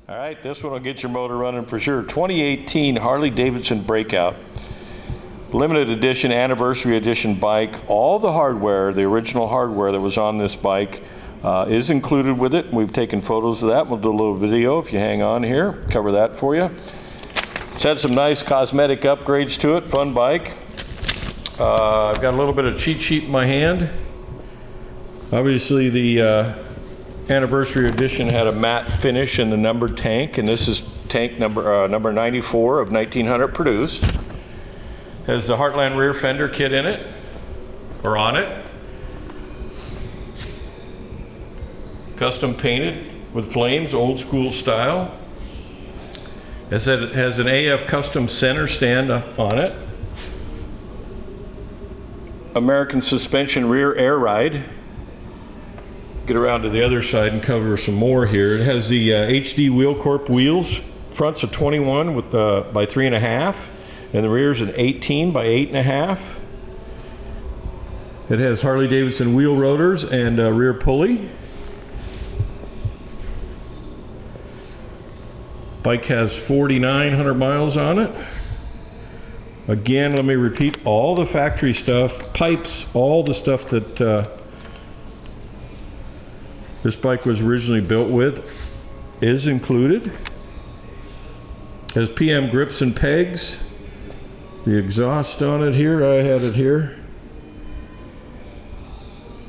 All right, this one will get your motor running for sure. 2018 Harley Davidson Breakout. Limited edition, anniversary edition bike. All the hardware, the original hardware that was on this bike is included with it. We've taken photos of that. We'll do a little video if you hang on here. Cover that for you. It's had some nice cosmetic upgrades to it. Fun bike. I've got a little bit of cheat sheet in my hand. Obviously the anniversary edition had a matte finish in the numbered tank, and this is tank number 94 of 1900 produced. Has the Heartland rear fender kit in it, or on it. Custom painted with flames, old school style. It has an AF custom center stand on it. American suspension rear air ride. Get around to the other side and cover some more here. It has the HD Wheel Corp wheels. Front's a 21 with by 3.5, and the rear's an 18 by 8.5. It has Harley Davidson wheel rotors and rear pulley. Bike has 4,900 miles on it. Again, let me repeat, all the factory stuff, pipes, all the stuff that this bike was originally built with is included. Has PM grips and pegs. The exhaust on it here, I had it here.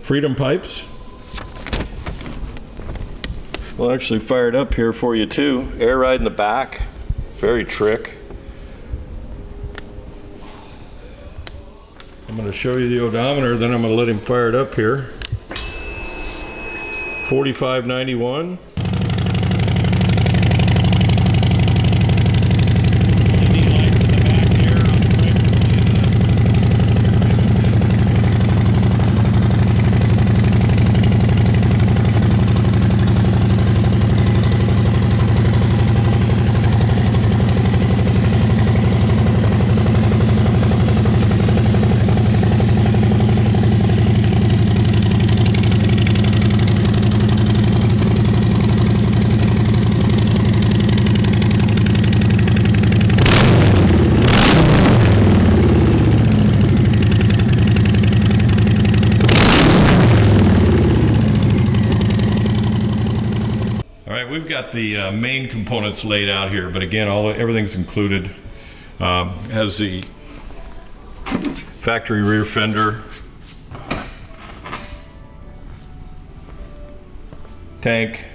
Freedom pipes. We'll actually fire it up here for you too. Air ride in the back, very trick. I'm going to show you the odometer, then I'm going to let him fire it up here. 4591. We've got the main components laid out here, but again, everything's included. Has the factory rear fender, tank,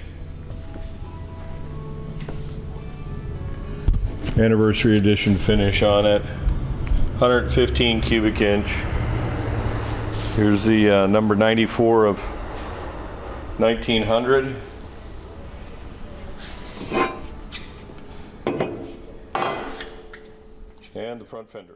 anniversary edition finish on it, 115 cubic inch. Here's the number 94 of 1900. And the front fender.